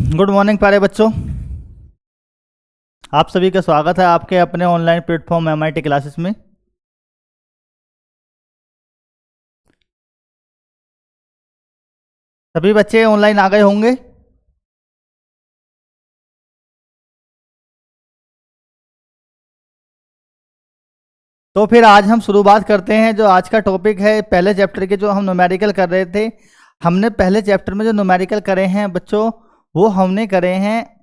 Good morning प्यारे बच्चों। आप सभी का स्वागत है आपके अपने ऑनलाइन प्लेटफॉर्म MIT क्लासेस में। सभी बच्चे ऑनलाइन आ गए होंगे। तो फिर आज हम शुरुआत करते हैं। जो आज का टॉपिक है, पहले चैप्टर के जो हम न्यूमेरिकल कर रहे थे, हमने पहले चैप्टर में जो न्यूमेरिकल करे हैं बच्चों, वो हमने करे हैं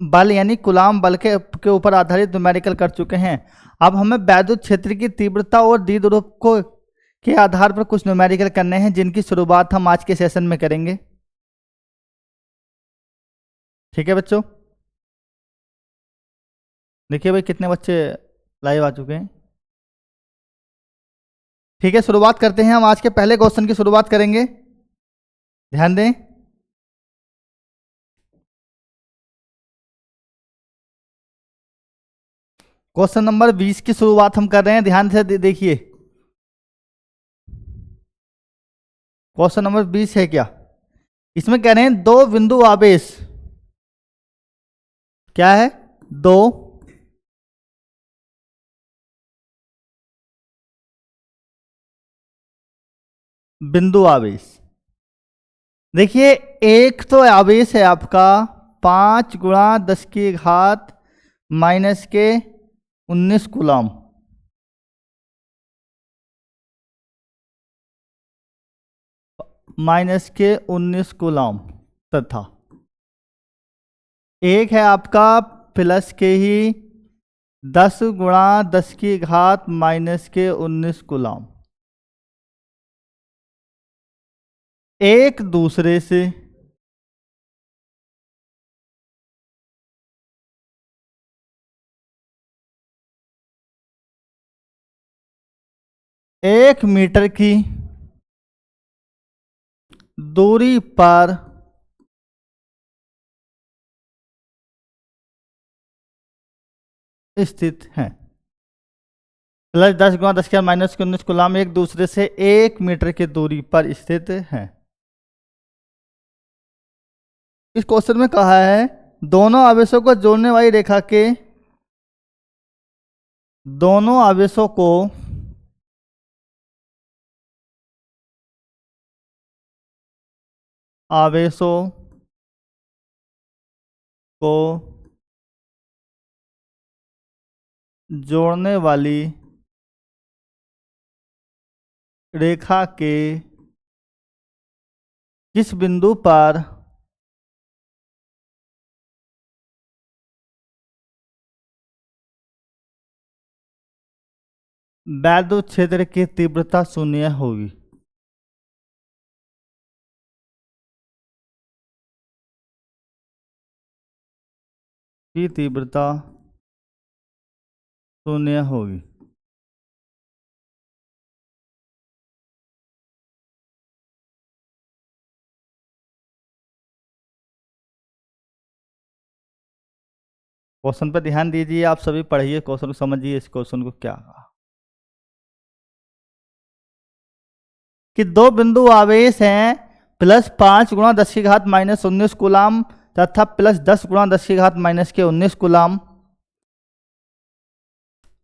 बल यानी कूलाम बल के ऊपर आधारित न्यूमेरिकल कर चुके हैं। अब हमें वैद्युत क्षेत्र की तीव्रता और द्विध्रुव को के आधार पर कुछ न्यूमेरिकल करने हैं, जिनकी शुरुआत हम आज के सेशन में करेंगे। ठीक है बच्चों, देखिए भाई कितने बच्चे लाइव आ चुके हैं। ठीक है, शुरुआत करते हैं। हम आज के पहले क्वेश्चन की शुरुआत करेंगे, ध्यान दें। क्वेश्चन नंबर 20 की शुरुआत हम कर रहे हैं, ध्यान से देखिए। क्वेश्चन नंबर 20 है क्या, इसमें कह रहे हैं दो बिंदु आवेश, क्या है, दो बिंदु आवेश। देखिए, एक तो आवेश है आपका 5 × 10⁻⁻⁰ कूलम, -19 कूलम, तथा एक है आपका प्लस के ही 10 × 10⁻⁻⁰ कूलम। एक दूसरे से एक मीटर की दूरी पर स्थित है। प्लस 10 × 10⁻⁻⁰ कूलम एक दूसरे से 1 मीटर की दूरी पर स्थित है। इस क्वेश्चन में कहा है दोनों आवेशों को जोड़ने वाली रेखा के दोनों आवेशों को जोड़ने वाली रेखा के किस बिंदु पर वैद्युत क्षेत्र की तीव्रता शून्य होगी। की तीव्रता शून्य होगी। क्वेश्चन पर ध्यान दीजिए, आप सभी पढ़िए क्वेश्चन को, समझिए इस क्वेश्चन को क्या कहा कि दो बिंदु आवेश हैं +5 × 10⁻⁻⁰ कूलम तथा +10 × 10⁻⁻⁰ कूलम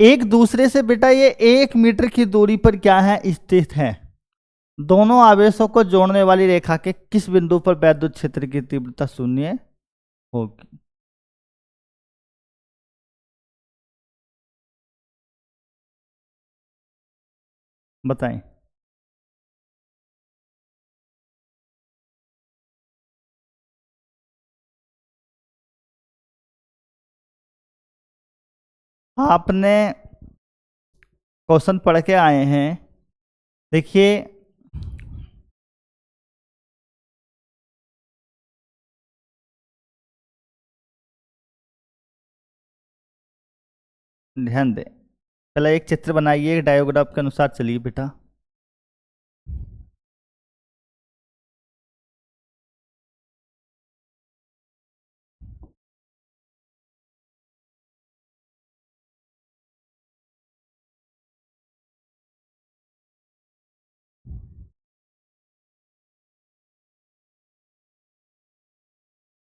एक दूसरे से बेटा ये 1 मीटर की दूरी पर क्या है, स्थित है। दोनों आवेशों को जोड़ने वाली रेखा के किस बिंदु पर वैद्युत क्षेत्र की तीव्रता शून्य होगी। बताएं। आपने क्वेश्चन पढ़ के आए हैं, देखिए ध्यान दें। पहले एक चित्र बनाइए, डायोग्राफ के अनुसार चलिए बेटा।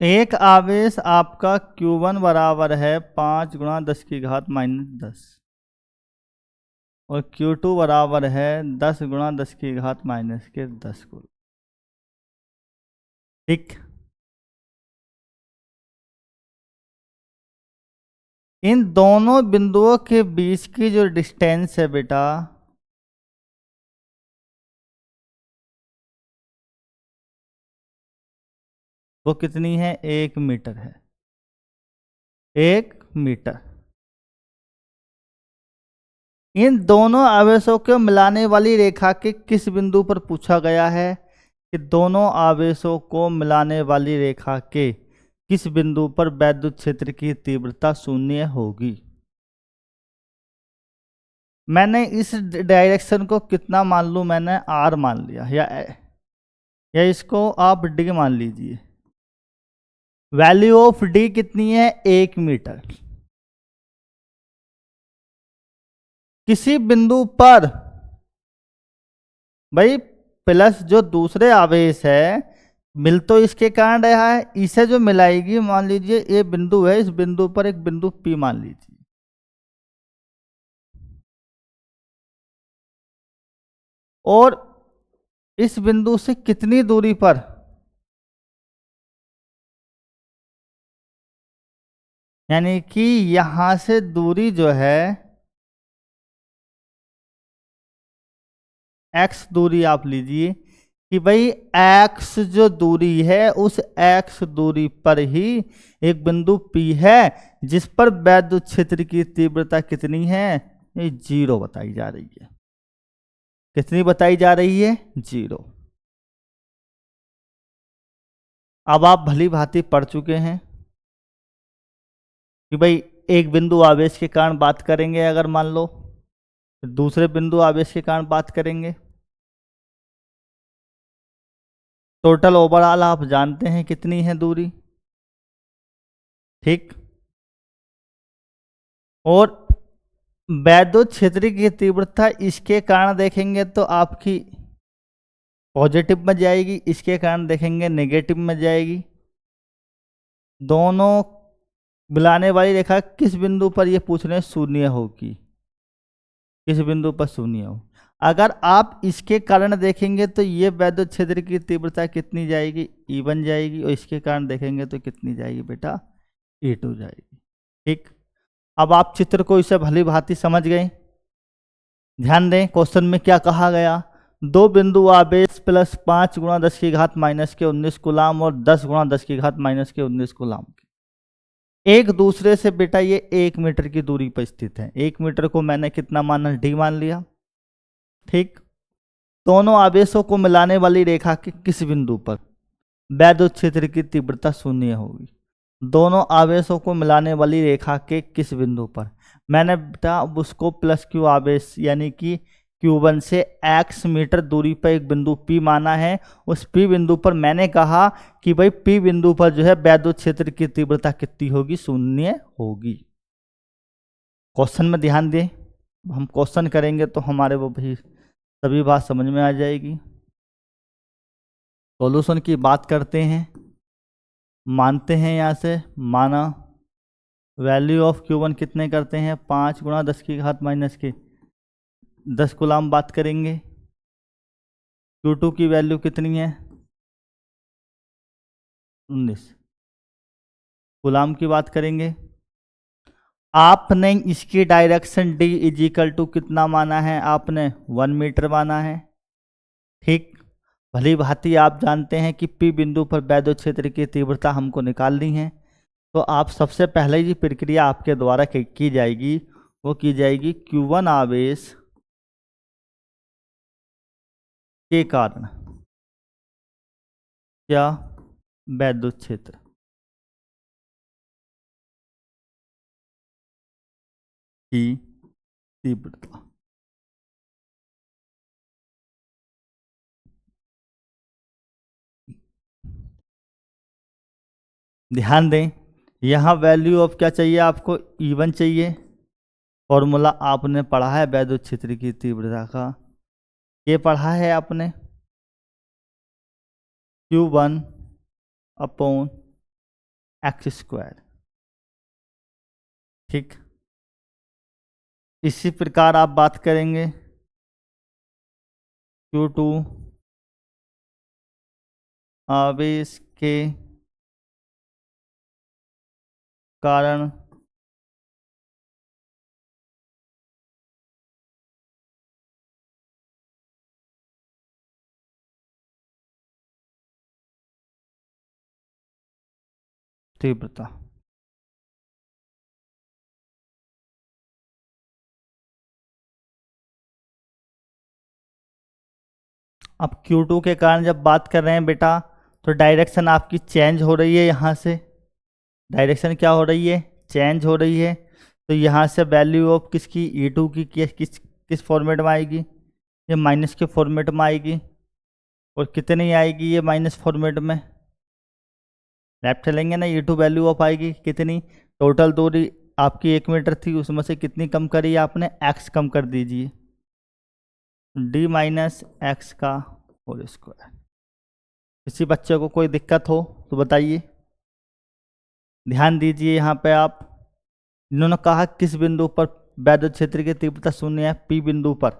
एक आवेश आपका Q1 बराबर है 5 गुणा 10 की घात -10 और Q2 बराबर है 10 गुणा 10 की घात -10 कूलम। ठीक, इन दोनों बिंदुओं के बीच की जो डिस्टेंस है बेटा, वो कितनी है? 1 मीटर है। 1 मीटर। इन दोनों आवेशों को मिलाने वाली रेखा के किस बिंदु पर पूछा गया है कि दोनों आवेशों को मिलाने वाली रेखा के किस बिंदु पर वैद्युत क्षेत्र की तीव्रता शून्य होगी। मैंने इस डायरेक्शन को कितना मान लूं? मैंने R मान लिया, या इसको आप D मान लीजिए। वैल्यू ऑफ D कितनी है? 1 मीटर। किसी बिंदु पर भाई प्लस जो दूसरे आवेश है मिल तो इसके कारण रहा है, इसे जो मिलाएगी, मान लीजिए ये बिंदु है, इस बिंदु पर एक बिंदु P मान लीजिए, और इस बिंदु से कितनी दूरी पर, यानी कि यहां से दूरी जो है x दूरी आप लीजिए कि भाई x जो दूरी है उस x दूरी पर ही एक बिंदु P है जिस पर वैद्युत क्षेत्र की तीव्रता कितनी है? ये 0 बताई जा रही है। कितनी बताई जा रही है? 0। अब आप भली भांति पढ़ चुके हैं कि भाई एक बिंदु आवेश के कारण बात करेंगे, अगर मान लो दूसरे बिंदु आवेश के कारण बात करेंगे। टोटल ओवरऑल आप जानते हैं कितनी है दूरी, ठीक। और वैद्युत क्षेत्र की तीव्रता इसके कारण देखेंगे तो आपकी पॉजिटिव में जाएगी, इसके कारण देखेंगे नेगेटिव में जाएगी। दोनों मिलाने वाली रेखा किस बिंदु पर ये पूछ रहे हैं? शून्य होगी। किस बिंदु पर शून्य हो? अगर आप इसके कारण देखेंगे तो ये वैद्युत क्षेत्र की तीव्रता कितनी जाएगी? E1 जाएगी, और इसके कारण देखेंगे तो कितनी जाएगी बेटा? E2 जाएगी। ठीक, अब आप चित्र को इसे भली भांति समझ गए। ध्यान दें क्वेश्चन में क्या कहा गया। दो बिंदु आवेश प्लस 5 गुणा 10 की घात -19 कूलाम और 10 गुणा 10 की घात -19 कूलाम एक दूसरे से बेटा ये 1 मीटर की दूरी पर स्थित है। 1 मीटर को मैंने कितना माना? D मान लिया। ठीक, दोनों आवेशों को मिलाने वाली रेखा के किस बिंदु पर वैद्युत क्षेत्र की तीव्रता शून्य होगी? दोनों आवेशों को मिलाने वाली रेखा के किस बिंदु पर? मैंने बेटा उसको प्लस Q आवेश यानी कि Q1 से x मीटर दूरी पर एक बिंदु P माना है। उस P बिंदु पर मैंने कहा कि भाई P बिंदु पर जो है वैद्युत क्षेत्र की तीव्रता कितनी होगी? शून्य होगी। क्वेश्चन में ध्यान दें, हम क्वेश्चन करेंगे तो हमारे वो भी सभी बात समझ में आ जाएगी। सॉल्यूशन की बात करते हैं, मानते हैं यहाँ से माना वैल्यू ऑफ Q1 कितने करते हैं? 5 गुणा 10 की घात -10 कूलाम बात करेंगे। Q2 की वैल्यू कितनी है? 19 कूलाम की बात करेंगे। आपने इसकी डायरेक्शन D इजिकल टू कितना माना है? आपने 1 मीटर माना है। ठीक, भली भांति आप जानते हैं कि P बिंदु पर वैद्युत क्षेत्र की तीव्रता हमको निकालनी है। तो आप सबसे पहले जी प्रक्रिया आपके द्वारा की जाएगी, वो की जाएगी Q1 आवेश के कारण क्या? वैद्युत क्षेत्र की तीव्रता। ध्यान दें, यहाँ वैल्यू ऑफ क्या चाहिए आपको? E1 चाहिए। फॉर्मूला आपने पढ़ा है वैद्युत क्षेत्र की तीव्रता का, ये पढ़ा है आपने Q1 अपॉन एक्स स्क्वायर। ठीक, इसी प्रकार आप बात करेंगे Q2 आवेश के कारण तीव्रता। अब Q2 के कारण जब बात कर रहे हैं बेटा, तो डायरेक्शन आपकी चेंज हो रही है। यहाँ से डायरेक्शन क्या हो रही है, चेंज हो रही है। तो यहाँ से वैल्यू ऑफ किसकी, E2 की किस फॉर्मेट में आएगी, ये माइनस के फॉर्मेट में आएगी। और कितनी आएगी ये माइनस फॉर्मेट में, लेफ्ट चलेंगे ना, E2 वैल्यू ऑफ आएगी कितनी, टोटल दूरी आपकी 1 मीटर थी, उसमें से कितनी कम करी आपने, x कम कर दीजिए, d माइनस एक्स का होल स्क्वायर। किसी बच्चे को कोई दिक्कत हो तो बताइए। ध्यान दीजिए यहाँ पे आप, इन्होंने कहा किस बिंदु पर वैद्युत क्षेत्र की तीव्रता शून्य है, P बिंदु पर।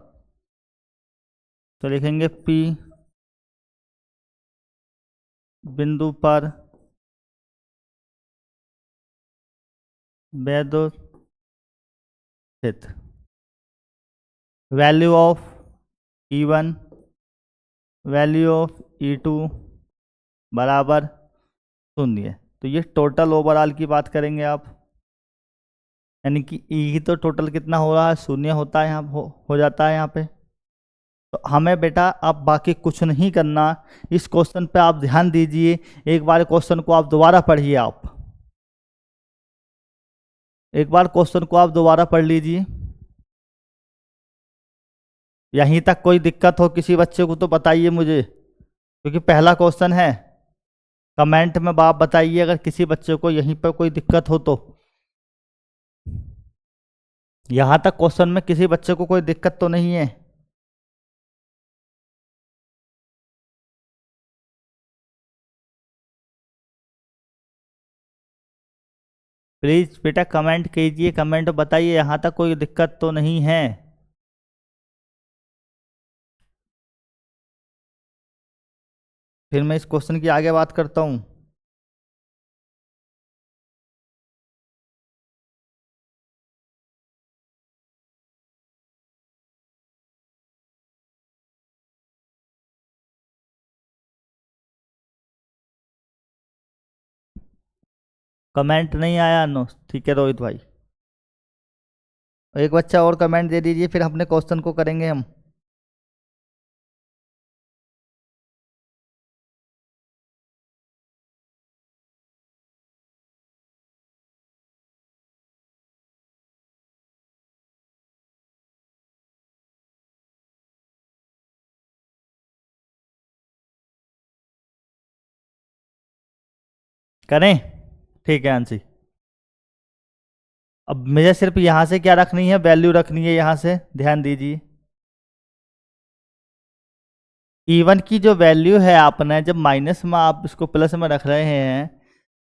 तो लिखेंगे P बिंदु पर वैद्युत क्षेत्र, value of E1 value of E2 बराबर शून्य। तो ये टोटल ओवरऑल की बात करेंगे आप, यानी कि E तो टोटल कितना हो रहा है, शून्य होता है यहाँ, हो जाता है यहाँ पे। तो हमें बेटा अब बाकी कुछ नहीं करना, इस क्वेश्चन पे आप ध्यान दीजिए। एक बार क्वेश्चन को आप दोबारा पढ़िए, आप एक बार क्वेश्चन को आप दोबारा पढ़ लीजिए। यहीं तक कोई दिक्कत हो किसी बच्चे को तो बताइए मुझे, क्योंकि पहला क्वेश्चन है। कमेंट में आप बताइए अगर किसी बच्चे को यहीं पर कोई दिक्कत हो तो। यहां तक क्वेश्चन में किसी बच्चे को कोई दिक्कत तो नहीं है। प्लीज बेटा कमेंट कीजिए, कमेंट बताइए यहां तक कोई दिक्कत तो नहीं है। फिर मैं इस क्वेश्चन की आगे बात करता हूं। कमेंट नहीं आया नो, ठीक है रोहित भाई, एक बच्चा और कमेंट दे दीजिए, फिर अपने क्वेश्चन को करेंगे हम। करें, ठीक है आंसी। अब मुझे सिर्फ यहां से क्या रखनी है, वैल्यू रखनी है यहां से, ध्यान दीजिए। E1 की जो वैल्यू है आपने, जब माइनस में आप इसको प्लस में रख रहे हैं,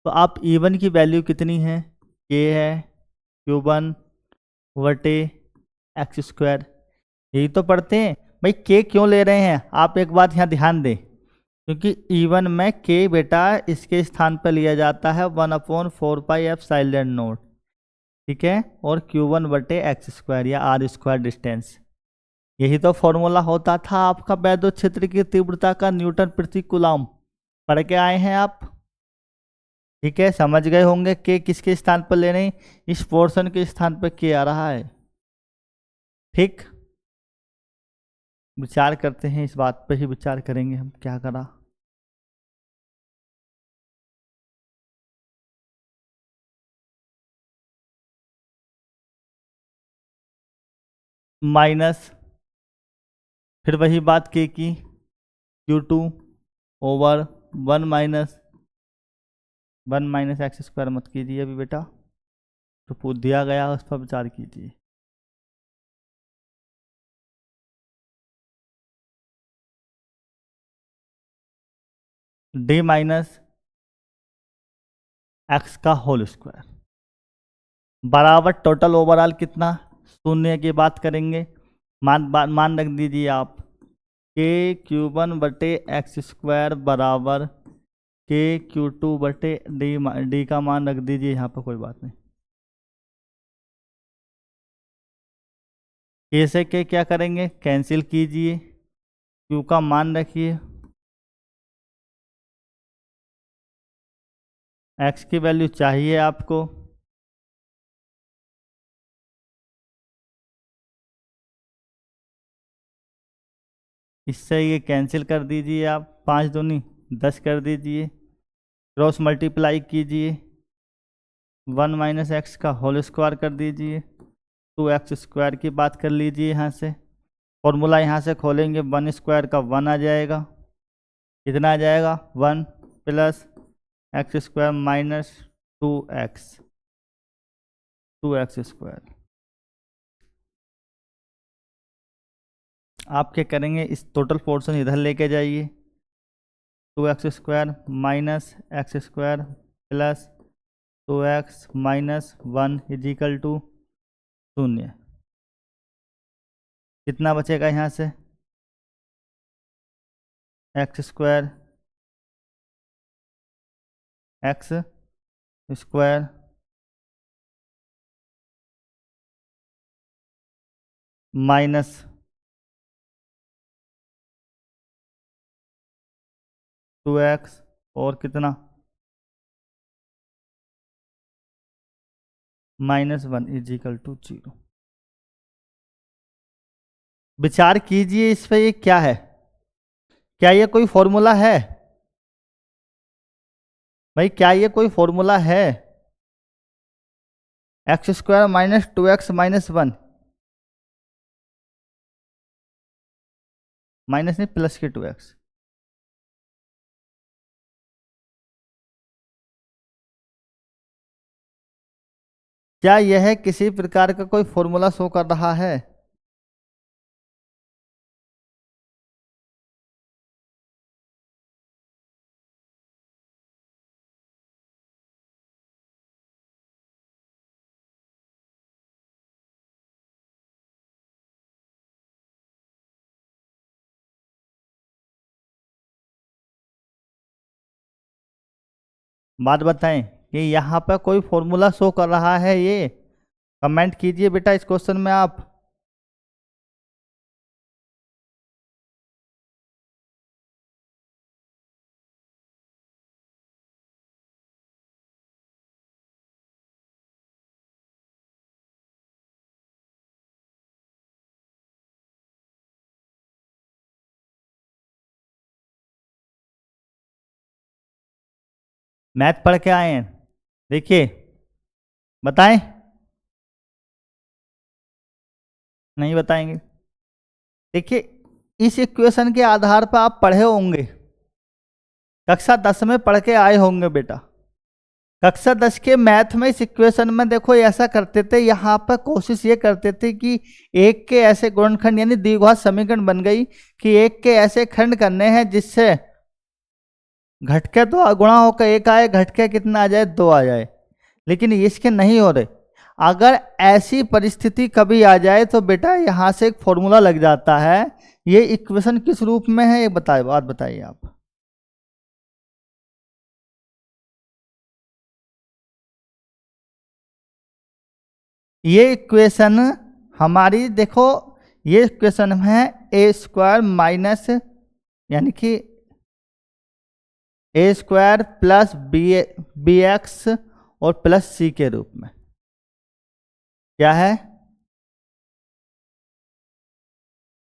तो आप E1 की वैल्यू कितनी है, K है Q1 बटे एक्स स्क्वायर। यही तो पढ़ते हैं भाई। K क्यों ले रहे हैं आप, एक बात यहाँ ध्यान दें, क्योंकि E1 में K बेटा इसके स्थान पर लिया जाता है 1/4πε0, ठीक है, और Q1 बटे एक्स स्क्वायर या आर स्क्वायर डिस्टेंस। यही तो फॉर्मूला होता था आपका वैद्युत क्षेत्र की तीव्रता का, न्यूटन प्रति कूलम। पढ़ के आए हैं आप, ठीक है, समझ गए होंगे के किसके स्थान पर ले रहे हैं, इस पोर्शन के स्थान पर के आ रहा है। ठीक, विचार करते हैं, इस बात पे ही विचार करेंगे हम, क्या करा। माइनस, फिर वही बात के की Q2 over 1 minus x square मत कीजिए अभी बेटा, तो पूछ दिया गया उस पर विचार कीजिए। D माइनस एक्स का होल स्क्वायर बराबर टोटल ओवरऑल कितना, शून्य की बात करेंगे। मान रख दीजिए आप के क्यू वन बटे एक्स स्क्वायर बराबर के क्यू टू बटे डी का मान रख दीजिए यहाँ पर, कोई बात नहीं। के से के क्या करेंगे, कैंसिल कीजिए, क्यू का मान रखिए, एक्स की वैल्यू चाहिए आपको, इससे ये कैंसिल कर दीजिए आप, 5 दूनी 10 कर दीजिए, क्रॉस मल्टीप्लाई कीजिए, 1 माइनस एक्स का होल स्क्वायर कर दीजिए, 2x स्क्वायर की बात कर लीजिए। यहाँ से फॉर्मूला यहाँ से खोलेंगे, 1 स्क्वायर का 1 आ जाएगा, कितना आ जाएगा 1 plus x square minus 2x square. आप क्या करेंगे, इस टोटल पोर्शन इधर लेके जाइए, 2x square minus x square plus 2x minus 1 is equal to 0। कितना बचेगा यहाँ से, x square x square minus 2x और कितना -1 इजिकल टू 0। विचार कीजिए इस पे, ये क्या है, क्या ये कोई फॉर्मूला है भाई, क्या ये कोई फॉर्मूला है, x square minus 2x minus 1, minus नहीं प्लस के 2x, क्या यह किसी प्रकार का कोई फॉर्मूला शो कर रहा है। बात बताएं कि यहाँ पर कोई फॉर्मूला शो कर रहा है, ये कमेंट कीजिए बेटा इस क्वेश्चन में आप। मैथ पढ़ के आए हैं, देखिए बताएं, नहीं बताएंगे। देखिए इस इक्वेशन के आधार पर आप पढ़े होंगे, कक्षा 10 में पढ़ के आए होंगे बेटा। कक्षा 10 के मैथ में इस इक्वेशन में देखो ऐसा करते थे, यहाँ पर कोशिश ये करते थे कि एक के ऐसे गुणनखंड यानी द्विघात समीकरण बन गई कि एक के ऐसे खंड करने हैं जिससे घटके तो गुणा होकर एक आए, घटके कितना आ जाए 2 आ जाए, लेकिन इसके नहीं हो रहे। अगर ऐसी परिस्थिति कभी आ जाए तो बेटा यहाँ से एक फॉर्मूला लग जाता है। ये इक्वेशन किस रूप में है, ये बात बताइए आप। ये इक्वेशन हमारी देखो, ये इक्वेशन है ए स्क्वायर माइनस यानी कि ए स्क्वायर प्लस बी एक्स और प्लस सी के रूप में। क्या है,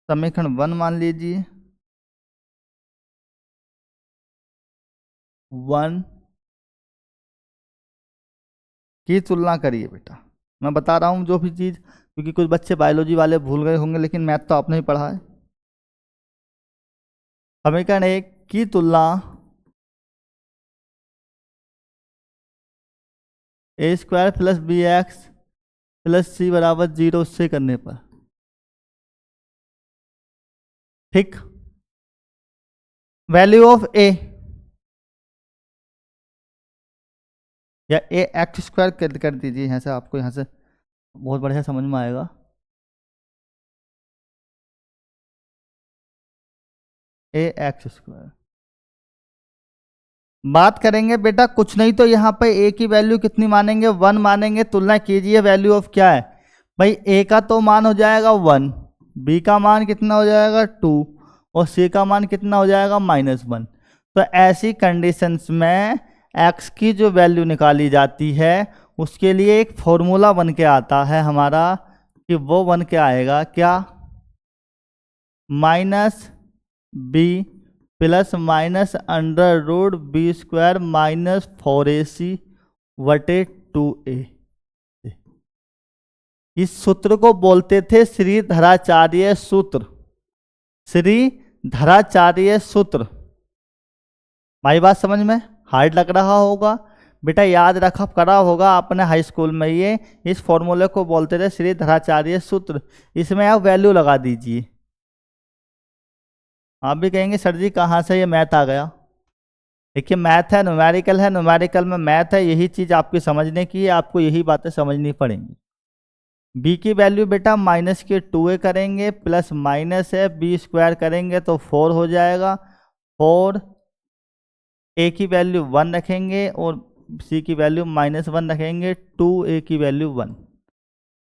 समीकरण 1 मान लीजिए, 1 की तुलना करिए बेटा। मैं बता रहा हूं जो भी चीज, क्योंकि कुछ बच्चे बायोलॉजी वाले भूल गए होंगे, लेकिन मैथ तो आपने ही पढ़ा है। समीकरण 1 की तुलना a square plus b x plus c बराबर 0 से करने पर, ठीक, वैल्यू ऑफ ए या ए एक्स स्क्वायर कर दीजिए यहाँ से, आपको यहाँ से बहुत बढ़िया समझ में आएगा। ए एक्स स्क्वायर बात करेंगे बेटा, कुछ नहीं तो यहाँ पे ए की वैल्यू कितनी मानेंगे, 1 मानेंगे। तुलना कीजिए वैल्यू ऑफ क्या है भाई, ए का तो मान हो जाएगा 1, बी का मान कितना हो जाएगा 2 और सी का मान कितना हो जाएगा -1। तो ऐसी कंडीशंस में एक्स की जो वैल्यू निकाली जाती है उसके लिए एक फॉर्मूला बन के आता है हमारा, कि वो बन के आएगा क्या, -b plus minus √b² -4ac बटे 2a। इस सूत्र को बोलते थे श्रीधराचार्य सूत्र, श्रीधराचार्य सूत्र। भाई बात समझ में हार्ड लग रहा होगा बेटा, याद रखा करा होगा आपने हाई स्कूल में ये। इस फॉर्मूले को बोलते थे श्रीधराचार्य सूत्र। इसमें आप वैल्यू लगा दीजिए। आप भी कहेंगे सर जी कहाँ से ये मैथ आ गया। देखिए मैथ है, न्यूमेरिकल है, न्यूमेरिकल में मैथ है, यही चीज़ आपकी समझने की है, आपको यही बातें समझनी पड़ेंगी। b की वैल्यू बेटा -2a करेंगे, प्लस माइनस है b² करेंगे तो 4 हो जाएगा। 4 a की वैल्यू 1 रखेंगे और c की वैल्यू -1 रखेंगे, 2a की वैल्यू 1।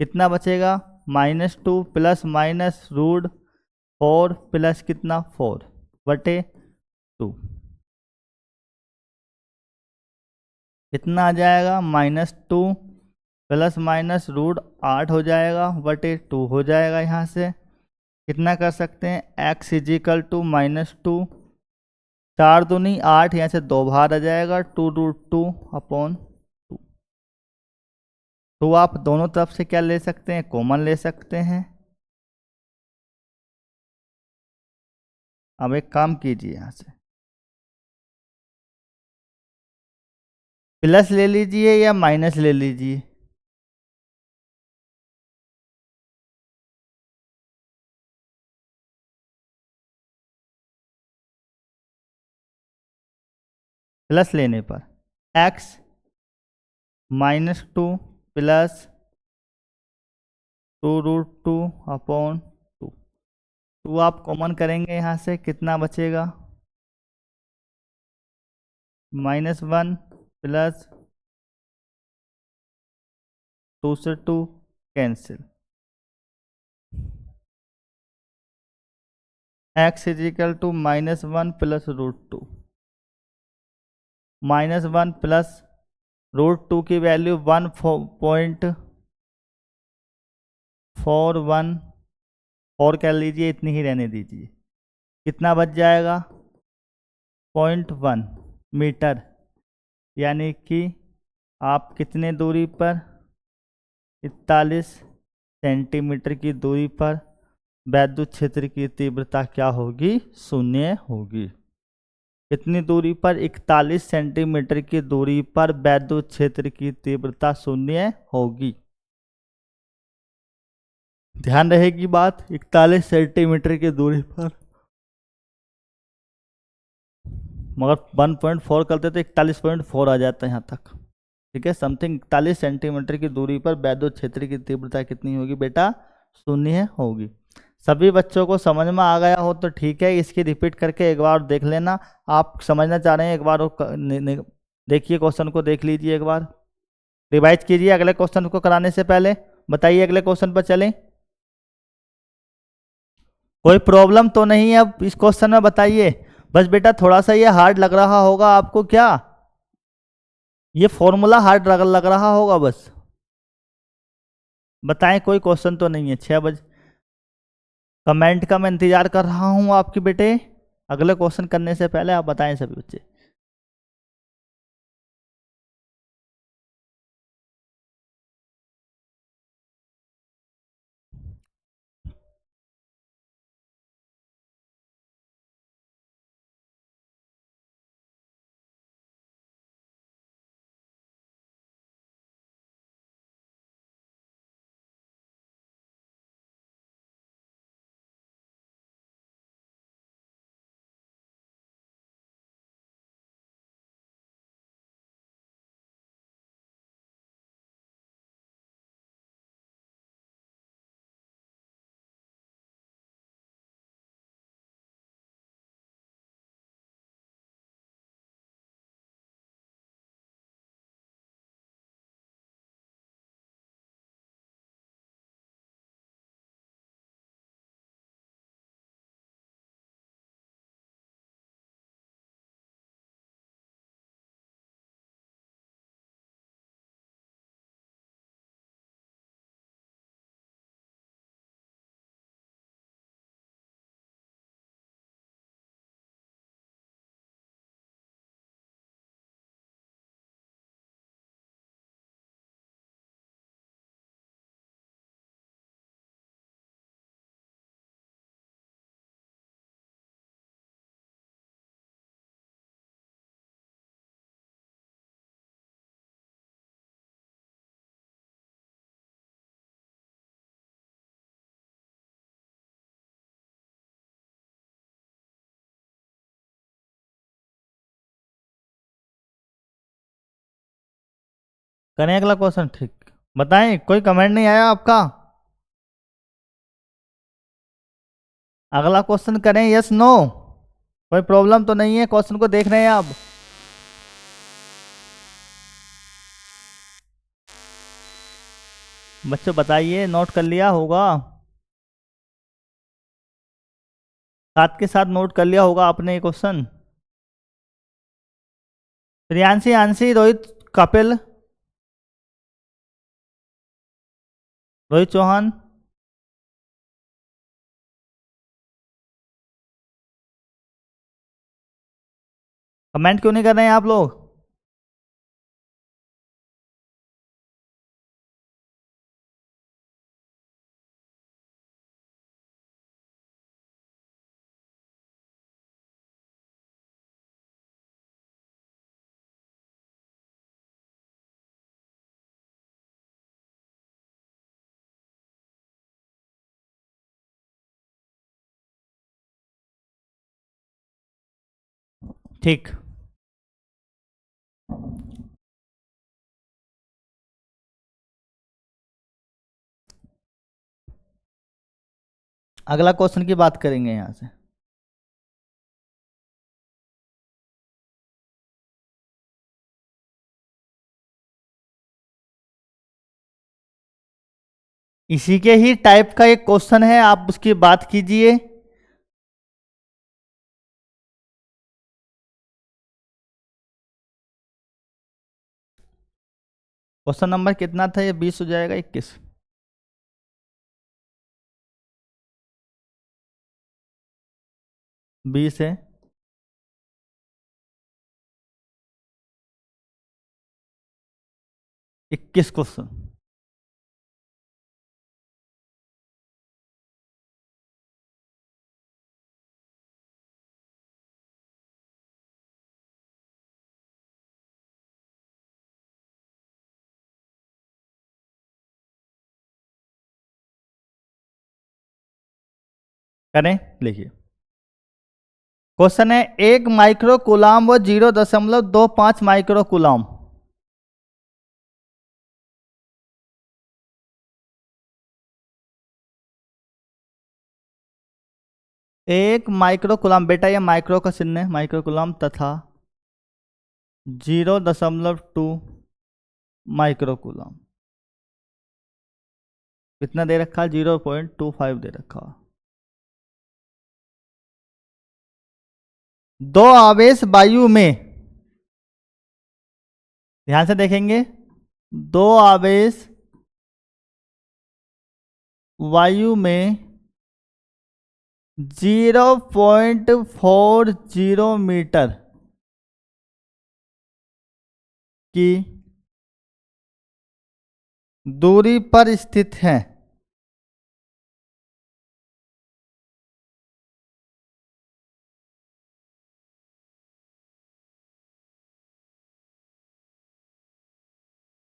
कितना बचेगा, -2 प्लस माइनस √4 प्लस कितना 4 बटे 2। कितना आ जाएगा, -2 प्लस माइनस √8 हो जाएगा बटे 2 हो जाएगा। यहाँ से कितना कर सकते हैं, x = -2, 4 दूनी 8, यहाँ से 2 बाहर आ जाएगा, 2√2/2। तो आप दोनों तरफ से क्या ले सकते हैं, कॉमन ले सकते हैं। अब एक काम कीजिए, यहाँ से प्लस ले लीजिए या माइनस ले लीजिए। प्लस लेने पर x -2 प्लस 2√2/2। तो आप कॉमन करेंगे, यहाँ से कितना बचेगा, -1 प्लस 2 से 2 कैंसिल, x = -1 प्लस √2, -1 प्लस √2 की वैल्यू 1.414 कर लीजिए, इतनी ही रहने दीजिए। कितना बच जाएगा, 0.1 मीटर। यानी कि आप कितने दूरी पर, 41 सेंटीमीटर की दूरी पर वैद्युत क्षेत्र की तीव्रता क्या होगी, 0 होगी। कितनी दूरी पर, 41 सेंटीमीटर की दूरी पर वैद्युत क्षेत्र की तीव्रता 0 होगी। ध्यान रहेगी बात, 41 सेंटीमीटर की दूरी पर, मगर 1.4 करते तो 41.4 आ जाता है यहाँ तक। ठीक है, समथिंग 41 सेंटीमीटर की दूरी पर वैद्युत क्षेत्र की तीव्रता कितनी होगी बेटा, 0 होगी। सभी बच्चों को समझ में आ गया हो तो ठीक है, इसकी रिपीट करके एक बार देख लेना। आप समझना चाह रहे हैं एक बार देखिए, क्वेश्चन को देख लीजिए, एक बार रिवाइज कीजिए अगले क्वेश्चन को कराने से पहले। बताइए अगले क्वेश्चन पर चलें। कोई प्रॉब्लम तो नहीं है अब इस क्वेश्चन में, बताइए। बस बेटा थोड़ा सा ये हार्ड लग रहा होगा आपको, क्या ये फॉर्मूला हार्ड लग रहा होगा बस। बताएं कोई क्वेश्चन तो नहीं है। 6 बजे कमेंट का मैं इंतजार कर रहा हूं आपकी बेटे। अगले क्वेश्चन करने से पहले आप बताएं सभी बच्चे। करें अगला क्वेश्चन? ठीक, बताएं, कोई कमेंट नहीं आया आपका? अगला क्वेश्चन करें, यस नो? कोई प्रॉब्लम तो नहीं है? क्वेश्चन को देख रहे हैं आप? बच्चों बताइए, नोट कर लिया होगा? साथ के साथ नोट कर लिया होगा आपने ये क्वेश्चन? प्रियांशी, आंशी, रोहित, कपिल, रोहित चौहान। कमेंट क्यों नहीं कर रहे हैं आप लोग? ठीक, अगला क्वेश्चन की बात करेंगे यहां से। इसी के ही टाइप का एक क्वेश्चन है, आप उसकी बात कीजिए। क्वेश्चन नंबर कितना था? ये 20 हो जाएगा, 21? 20 है। 21 क्वेश्चन। करें, लिखिए। क्वेश्चन है, 1 माइक्रो कूलाम व 0.25 माइक्रो कूलाम। 1 माइक्रो कूलाम, बेटा ये माइक्रो का चिन्ह है, माइक्रो कूलाम, तथा 0.2 माइक्रो कूलाम। कितना दे रखा है? 0.25 दे रखा। दो आवेश वायु में, ध्यान से देखेंगे, दो आवेश वायु में 0.40 मीटर की दूरी पर स्थित है।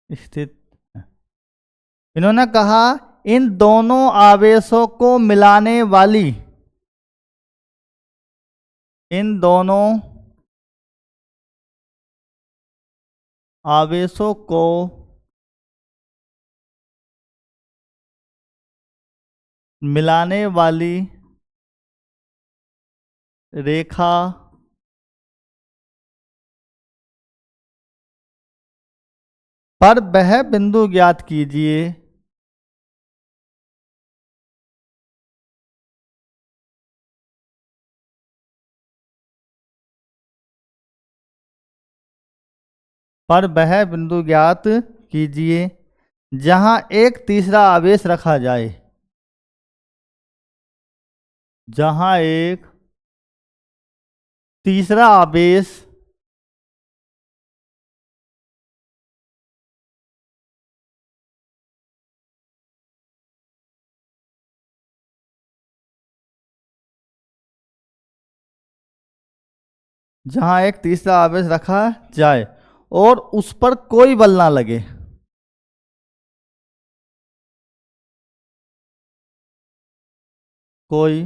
स्थित है। इन्होंने कहा, इन दोनों आवेशों को मिलाने वाली, इन दोनों आवेशों को मिलाने वाली रेखा पर वह बिंदु ज्ञात कीजिए पर वह बिंदु ज्ञात कीजिए जहां एक तीसरा आवेश रखा जाए। जहां एक तीसरा आवेश जहां एक तीसरा आवेश रखा जाए और उस पर कोई बल ना लगे। कोई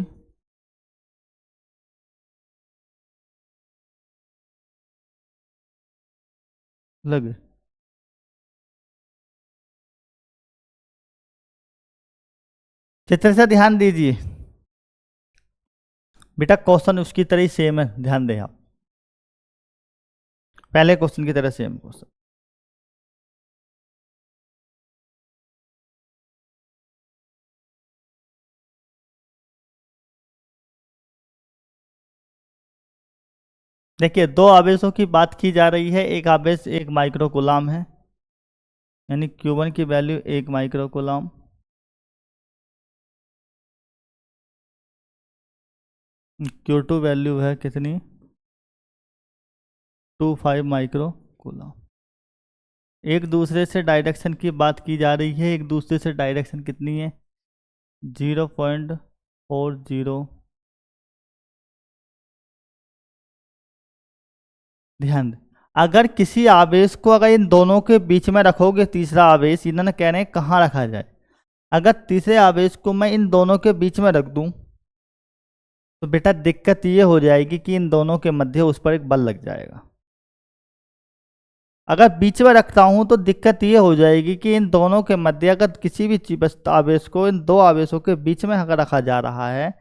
लगे। चित्र से ध्यान दीजिए बेटा, क्वेश्चन उसकी तरह ही सेम है, ध्यान दें आप, पहले क्वेश्चन की तरह सेम क्वेश्चन। देखिए, दो आवेशों की बात की जा रही है, एक आवेश 1 माइक्रो कूलाम है, यानी Q1 की value 1 micro coulomb, Q2 value है कितनी, 25 माइक्रो कूलाम। एक दूसरे से डायरेक्शन की बात की जा रही है, एक दूसरे से डायरेक्शन कितनी है, 0.40। ध्यान दें, अगर किसी आवेश को अगर इन दोनों के बीच में रखोगे, तीसरा आवेश, इन्होंने कह रहे हैं कहाँ रखा जाए, अगर तीसरे आवेश को मैं इन दोनों के बीच में रख दूं तो बेटा दिक्कत ये हो जाएगी कि इन दोनों के मध्य उस पर एक बल लग जाएगा। अगर बीच में रखता हूं तो दिक्कत ये हो जाएगी कि इन दोनों के मध्य अगर किसी भी आवेश को इन दो आवेशों के बीच में अगर रखा जा रहा है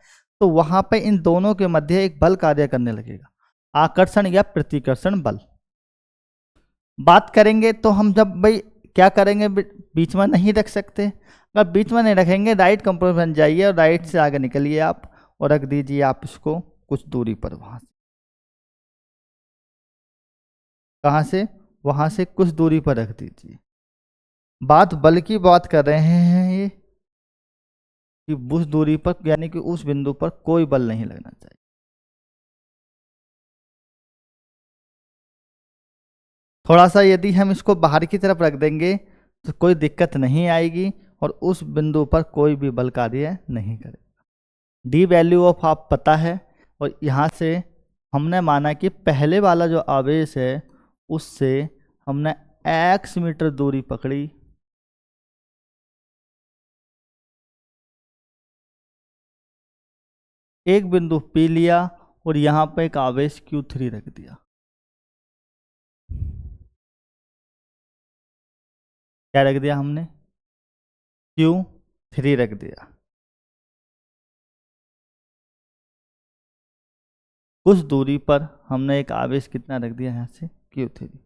तो वहां पे इन दोनों के मध्य एक बल कार्य करने लगेगा, आकर्षण या प्रतिकर्षण बल। बात करेंगे तो हम जब भाई क्या करेंगे, बीच में नहीं रख सकते, अगर बीच में नहीं रखेंगे राइट कंपास बन जाइए और राइट से आगे निकलिए आप और रख दीजिए आप इसको कुछ दूरी पर, वहां से, कहाँ से, वहां से कुछ दूरी पर रख दीजिए। बात बल की बात कर रहे हैं ये, कि उस दूरी पर यानी कि उस बिंदु पर कोई बल नहीं लगना चाहिए। थोड़ा सा यदि हम इसको बाहर की तरफ रख देंगे तो कोई दिक्कत नहीं आएगी और उस बिंदु पर कोई भी बल कार्य नहीं करेगा। डी वैल्यू ऑफ आप पता है, और यहाँ से हमने माना कि पहले वाला जो आवेश है उससे हमने x मीटर दूरी पकड़ी, एक बिंदु P लिया और यहाँ पे एक आवेश Q3 रख दिया। क्या रख दिया हमने, Q3 रख दिया। कुछ दूरी पर हमने एक आवेश कितना रख दिया, यहाँ से Q3।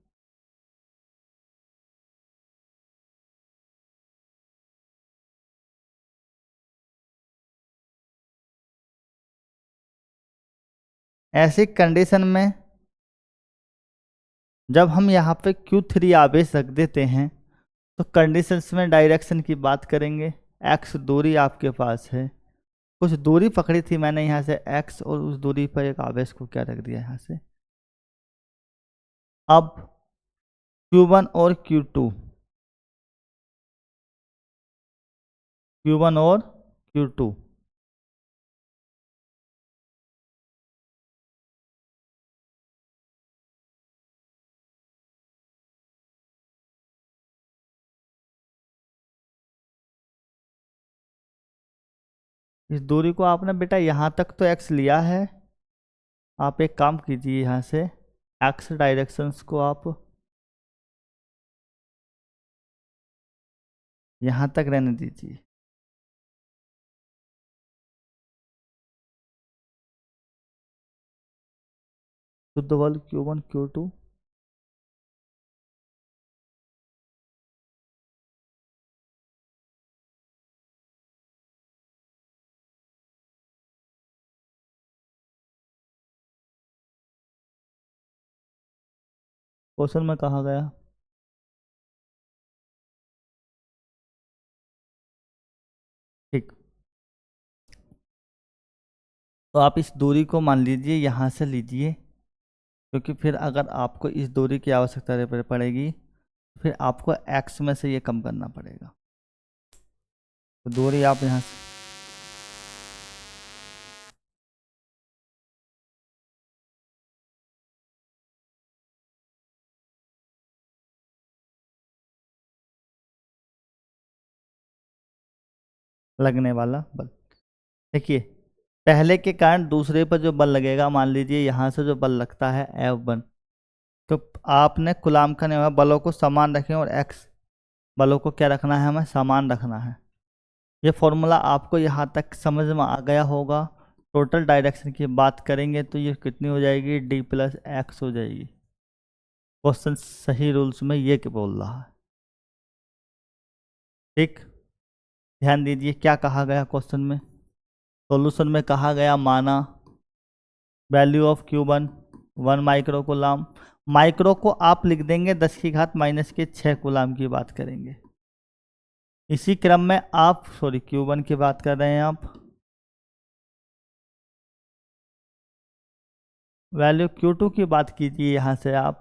ऐसी कंडीशन में जब हम यहाँ पे Q3 आवेश रख देते हैं तो कंडीशंस में डायरेक्शन की बात करेंगे, x दूरी आपके पास है, कुछ दूरी पकड़ी थी मैंने यहाँ से x, और उस दूरी पर एक आवेश को क्या रख दिया यहाँ से। अब Q1 और Q2, Q1 और Q2, इस दूरी को आपने बेटा यहाँ तक तो x लिया है, आप एक काम कीजिए, यहाँ से x डायरेक्शंस को आप यहाँ तक रहने दीजिए। शुद्ध बल Q1 Q2, क्वेश्चन में कहा गया, ठीक। तो आप इस दूरी को मान लीजिए यहाँ से लीजिए, क्योंकि फिर अगर आपको इस दूरी की आवश्यकता पड़ेगी फिर आपको x में से ये कम करना पड़ेगा। तो दूरी आप यहाँ से लगने वाला बल, देखिए पहले के कारण दूसरे पर जो बल लगेगा, मान लीजिए यहाँ से जो बल लगता है F1, तो आपने कूलाम का नियम बलों को समान रखें और x बलों को क्या रखना है, हमें समान रखना है। ये फॉर्मूला आपको यहाँ तक समझ में आ गया होगा। टोटल डायरेक्शन की बात करेंगे तो ये कितनी हो जाएगी, डी प्लस एक्स हो जाएगी। क्वेश्चन सही रूल्स में ये क्या बोल रहा है, ठीक। ध्यान दीजिए क्या कहा गया क्वेश्चन में। सॉल्यूशन में कहा गया माना value of Q1 1 micro coulomb. Micro को आप लिख देंगे 10 की घात माइनस के 6 कूलाम की बात करेंगे। इसी क्रम में आप Q1 की बात कर रहे हैं आप, वैल्यू Q2 की बात कीजिए यहाँ से आप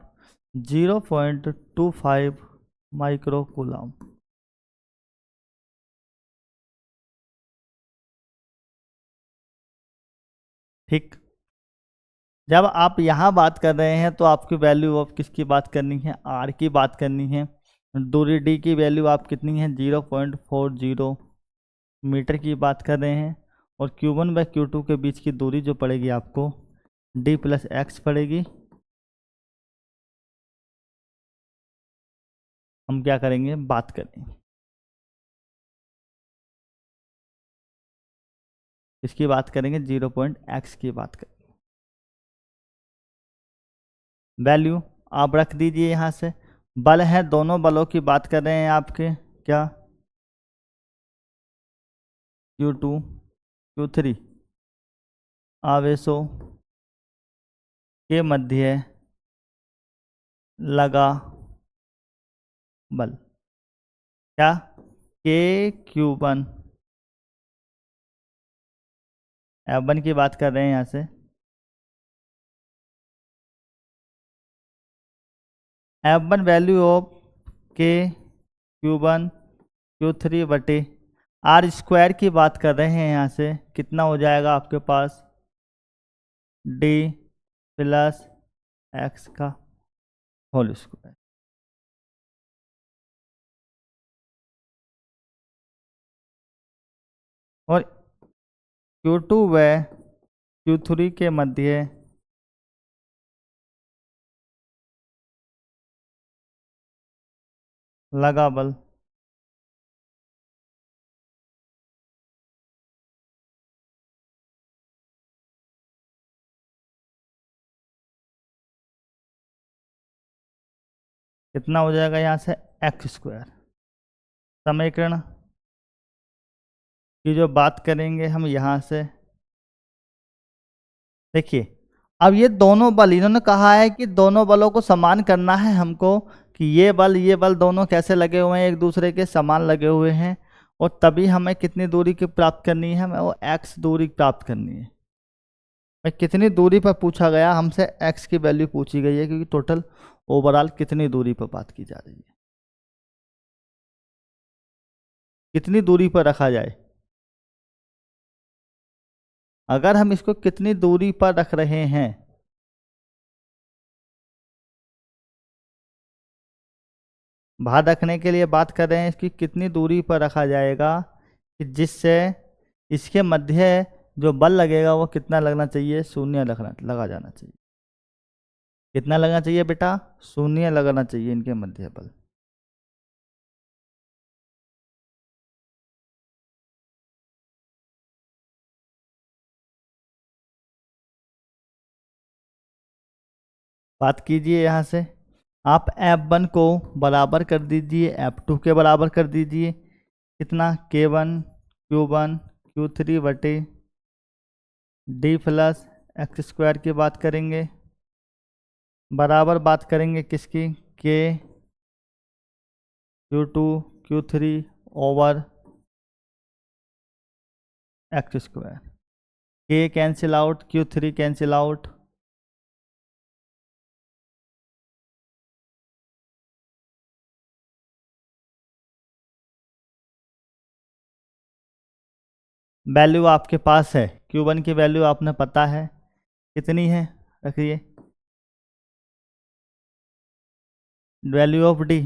0.25 माइक्रो कूलाम। ठीक। जब आप यहाँ बात कर रहे हैं तो आपकी वैल्यू ऑफ किसकी बात करनी है, आर की बात करनी है। दूरी डी की वैल्यू आप कितनी है, 0.40 मीटर की बात कर रहे हैं। और Q1 व Q2 के बीच की दूरी जो पड़ेगी आपको d प्लस एक्स पड़ेगी। हम क्या करेंगे, बात करेंगे इसकी बात करेंगे, 0.x की बात करेंगे। वैल्यू आप रख दीजिए यहाँ से। बल है, दोनों बलों की बात कर रहे हैं आपके, क्या Q2 Q3 आवेशों के मध्य लगा बल, क्या K/Q1 F1 की बात कर रहे हैं यहाँ से। F1 value of K/Q1 Q3 बटे आर स्क्वायर की बात कर रहे हैं यहाँ से। कितना हो जाएगा आपके पास, d प्लस एक्स का होल स्क्वायर। और Q2 व Q3 के मध्य लगा बल कितना हो जाएगा, यहाँ से एक्स स्क्वायर। समीकरण की जो बात करेंगे हम यहाँ से, देखिए अब ये दोनों बल, इन्होंने कहा है कि दोनों बलों को समान करना है हमको, कि ये बल दोनों कैसे लगे हुए हैं, एक दूसरे के समान लगे हुए हैं। और तभी हमें कितनी दूरी की प्राप्त करनी है, हमें वो x दूरी प्राप्त करनी है। भाई कितनी दूरी पर पूछा गया हमसे, x की वैल्यू पूछी गई है, क्योंकि टोटल ओवरऑल कितनी दूरी पर बात की जा रही है, कितनी दूरी पर रखा जाए। अगर हम इसको कितनी दूरी पर रख रहे हैं, बाहर रखने के लिए बात कर रहे हैं, इसकी कितनी दूरी पर रखा जाएगा कि जिससे इसके मध्य जो बल लगेगा वो कितना लगना चाहिए, शून्य लगा जाना चाहिए। कितना लगना चाहिए बेटा, शून्य लगाना चाहिए इनके मध्य बल। बात कीजिए यहाँ से आप F1 को बराबर कर दीजिए F2 के बराबर कर दीजिए। कितना, K1 Q1 Q3 बटे d प्लस एक्स स्क्वायर की बात करेंगे, बराबर बात करेंगे किसकी, K Q2 Q3 over x square. K cancel out, Q3 cancel out, value आपके पास है, Q1 की वैल्यू आपने पता है कितनी है, रखिए value of D,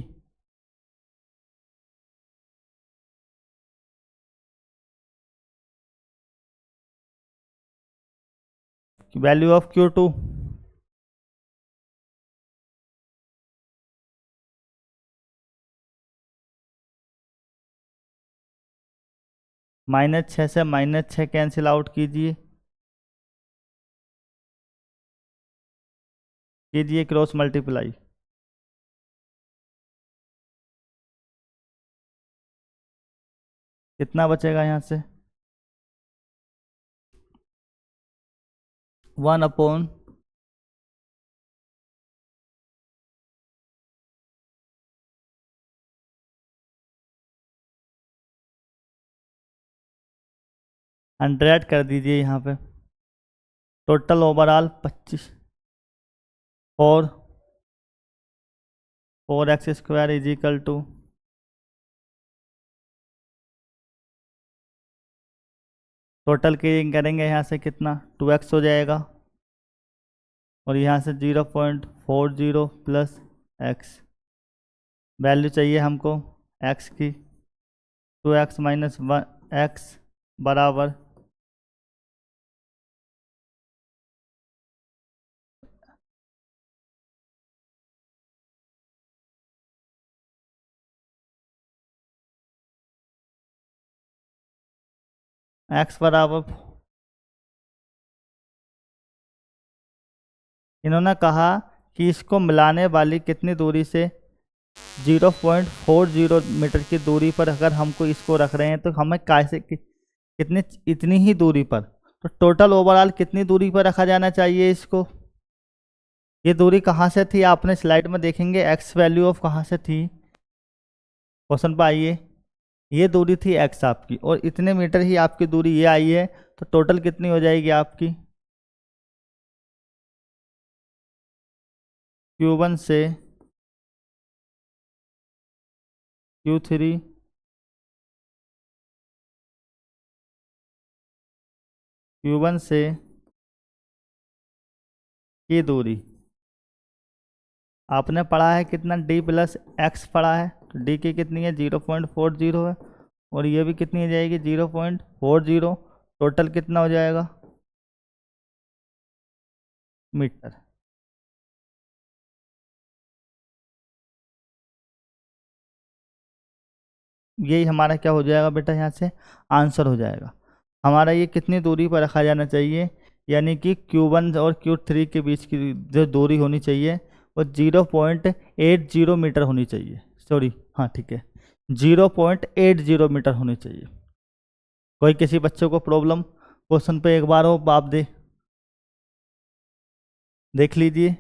value of Q2, -6 से -6 कैंसिल आउट कीजिए, कीजिए क्रॉस मल्टीप्लाई। कितना बचेगा यहाँ से? 1/, हंड्रेड कर दीजिए यहाँ पे। Total overall 25, 4x² is equal to, total की करेंगे यहाँ से कितना, 2x हो जाएगा, और यहाँ से 0.40 प्लस x, वैल्यू चाहिए हमको x की, 2x माइनस 1x बराबर x बराबर, इन्होंने कहा कि इसको मिलाने वाली कितनी दूरी से, 0.40 मीटर की दूरी पर अगर हमको इसको रख रहे हैं तो हमें कैसे कितनी, इतनी ही दूरी पर, तो टोटल ओवरऑल कितनी दूरी पर रखा जाना चाहिए इसको। ये दूरी कहाँ से थी, आपने स्लाइड में देखेंगे x वैल्यू ऑफ कहाँ से थी, क्वेश्चन पर आइए। ये दूरी थी x आपकी, और इतने मीटर ही आपकी दूरी ये आई है, तो टोटल कितनी हो जाएगी आपकी, Q1 से Q3 Q1 से ये दूरी आपने पढ़ा है कितना, d प्लस एक्स पढ़ा है, तो d की कितनी है, 0.40 है, और ये भी कितनी हो जाएगी, 0.40, टोटल कितना हो जाएगा मीटर। यही हमारा क्या हो जाएगा बेटा, यहाँ से आंसर हो जाएगा हमारा। ये कितनी दूरी पर रखा जाना चाहिए, यानी कि Q1 और Q3 के बीच की जो दूरी होनी चाहिए वो 0.80 मीटर होनी चाहिए, सॉरी हाँ ठीक है, 0.80 मीटर होनी चाहिए। कोई किसी बच्चे को प्रॉब्लम, क्वेश्चन पे एक बार हो आप देख लीजिए,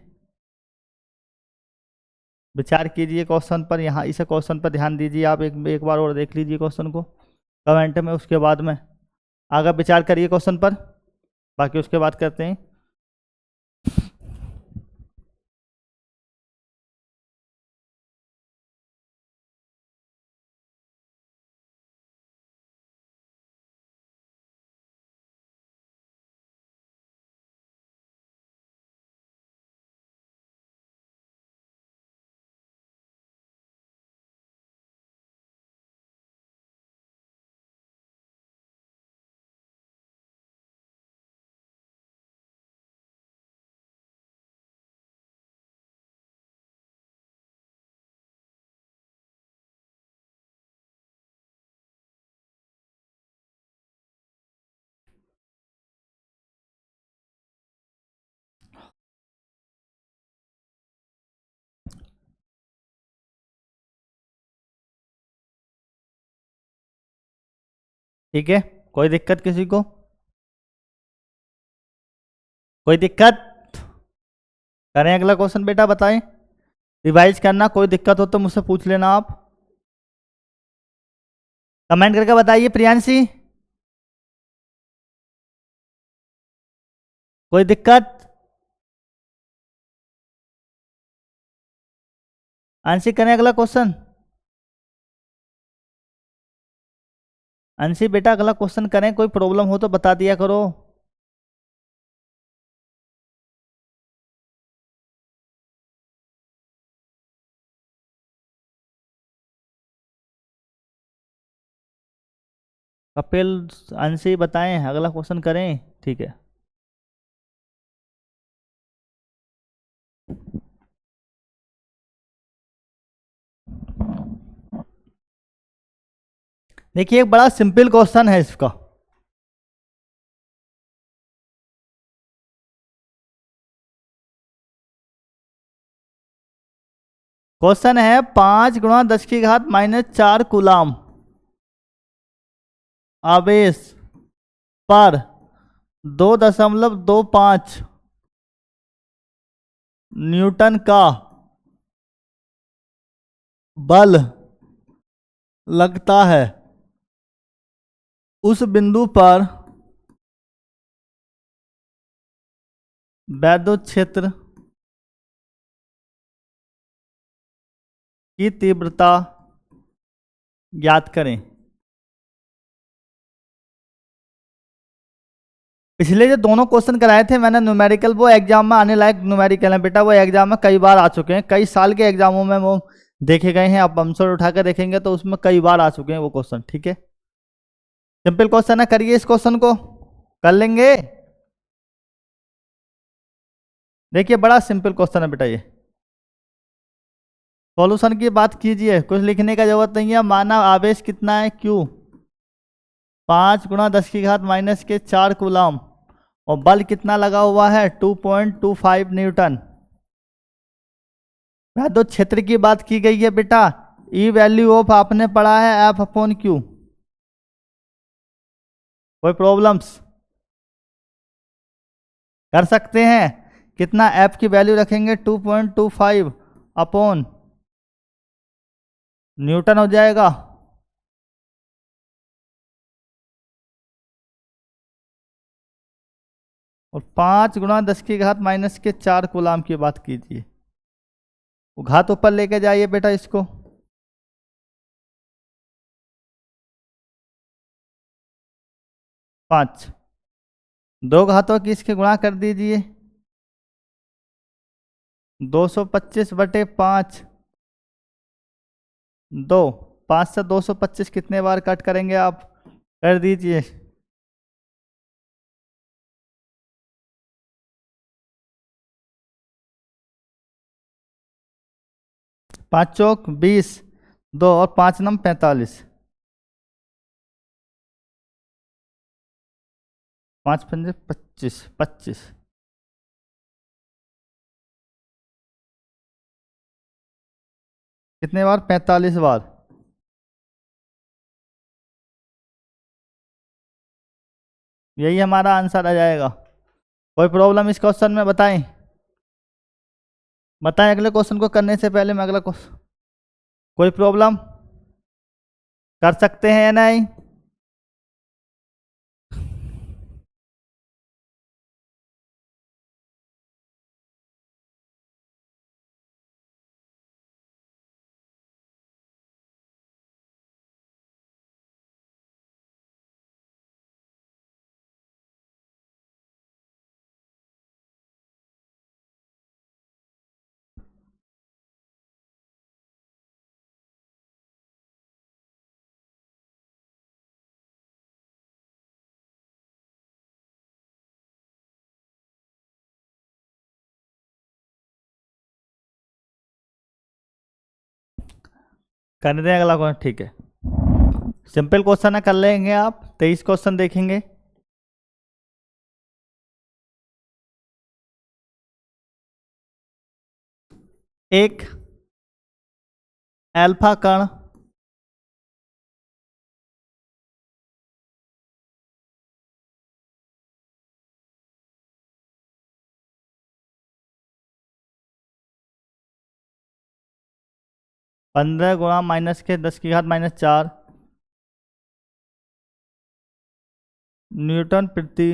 विचार कीजिए क्वेश्चन पर, यहाँ इसे क्वेश्चन पर ध्यान दीजिए आप, एक बार और देख लीजिए क्वेश्चन को कमेंट में, उसके बाद में आगे विचार करिए क्वेश्चन पर, बाकी उसके बाद करते हैं। ठीक है, कोई दिक्कत किसी को, कोई दिक्कत, करें अगला क्वेश्चन बेटा, बताएं, रिवाइज करना, कोई दिक्कत हो तो मुझसे पूछ लेना आप, कमेंट करके बताइए प्रियांशी, कोई दिक्कत। अंशी करें अगला क्वेश्चन, अंशी बेटा अगला क्वेश्चन करें, कोई प्रॉब्लम हो तो बता दिया करो। कपिल, अंशी बताएं, अगला क्वेश्चन करें, ठीक है। देखिए एक बड़ा सिंपल क्वेश्चन है इसका। क्वेश्चन है 5 × 10⁻⁴ कूलाम आवेश पर 2.25 न्यूटन का बल लगता है। उस बिंदु पर वैद्युत क्षेत्र की तीव्रता ज्ञात करें। पिछले जो दोनों क्वेश्चन कराए थे मैंने न्यूमेरिकल, वो एग्जाम में आने लायक न्यूमेरिकल है बेटा। वो एग्जाम में कई बार आ चुके हैं, कई साल के एग्जामों में वो देखे गए हैं। आप आंसर उठाकर देखेंगे तो उसमें कई बार आ चुके हैं वो क्वेश्चन। ठीक है, सिंपल क्वेश्चन है, करिए इस क्वेश्चन को, कर लेंगे। देखिए बड़ा सिंपल क्वेश्चन है बेटा ये। सॉल्यूशन की बात कीजिए, कुछ लिखने का जरूरत नहीं है। माना आवेश कितना है, Q 5 × 10⁻⁴ कूलाम, और बल कितना लगा हुआ है 2.25 न्यूटन। वैद्युत क्षेत्र की बात की गई है बेटा। ई वैल्यू ऑफ आपने पढ़ा है F/Q। कोई प्रॉब्लम्स कर सकते हैं। कितना F की वैल्यू रखेंगे 2.25 अपॉन न्यूटन हो जाएगा। और 5 × 10⁻⁴ कूलाम की बात कीजिए। वो घात ऊपर लेके जाइए बेटा इसको। 5 दो घातों की इसके गुणा कर दीजिए। 225/5 2, 5 से 225 कितने बार कट करेंगे आप, कर दीजिए। 5 चौक 20, 2 और 5 नम 45, 5 पंजे 25, 25 कितने बार, 45 बार। यही हमारा आंसर आ जाएगा। कोई प्रॉब्लम इस क्वेश्चन में, बताएं बताएं अगले क्वेश्चन को करने से पहले मैं अगला क्वेश्चन। कोई प्रॉब्लम, कर सकते हैं या नहीं। करने दें अगला क्वेश्चन, ठीक है। सिंपल क्वेश्चन है, कर लेंगे आप। 23 क्वेश्चन देखेंगे। एक अल्फा कण पंद्रह गुणा -10⁻⁴ न्यूटन प्रति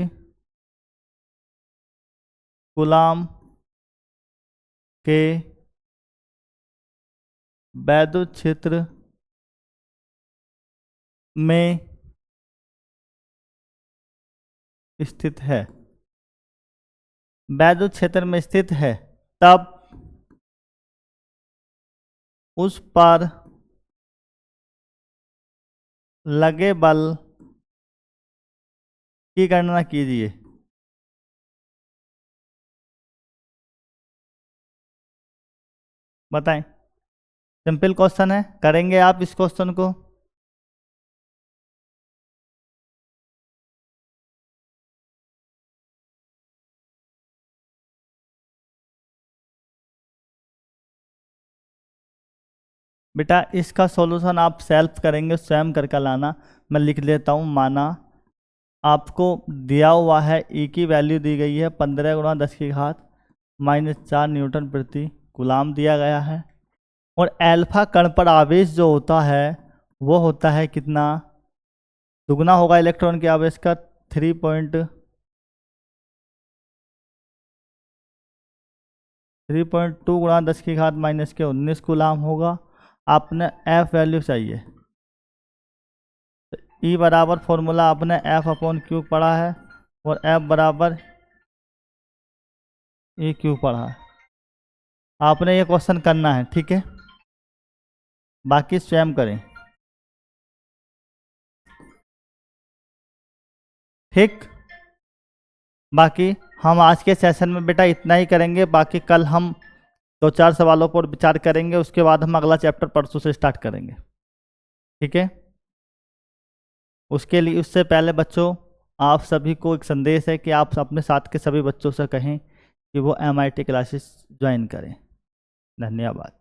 कूलाम के वैद्युत क्षेत्र में स्थित है, वैद्युत क्षेत्र में स्थित है, तब उस पर लगे बल की गणना कीजिए। बताएं, सिंपल क्वेश्चन है, करेंगे आप इस क्वेश्चन को। बेटा इसका सॉल्यूशन आप सेल्फ करेंगे, स्वयं करके लाना। मैं लिख लेता हूँ। माना आपको दिया हुआ है ई की वैल्यू दी गई है 15 × 10⁻⁻⁴ न्यूटन प्रति कूलाम दिया गया है, और एल्फा कण पर आवेश जो होता है वो होता है कितना, दुगना होगा इलेक्ट्रॉन के आवेश का 3.2 × 10⁻⁻19 कूलाम होगा। आपने एफ वैल्यू चाहिए, ई बराबर फॉर्मूला आपने F/Q पढ़ा है, और F बराबर EQ पढ़ा है। आपने ये क्वेश्चन करना है, ठीक है, बाकी स्वयं करें, ठीक। बाकी हम आज के सेशन में बेटा इतना ही करेंगे, बाकी कल हम 2-4 सवालों पर विचार करेंगे, उसके बाद हम अगला चैप्टर परसों से स्टार्ट करेंगे, ठीक है। उसके लिए उससे पहले बच्चों आप सभी को एक संदेश है कि आप अपने साथ के सभी बच्चों से कहें कि वो MIT क्लासेस ज्वाइन करें। धन्यवाद।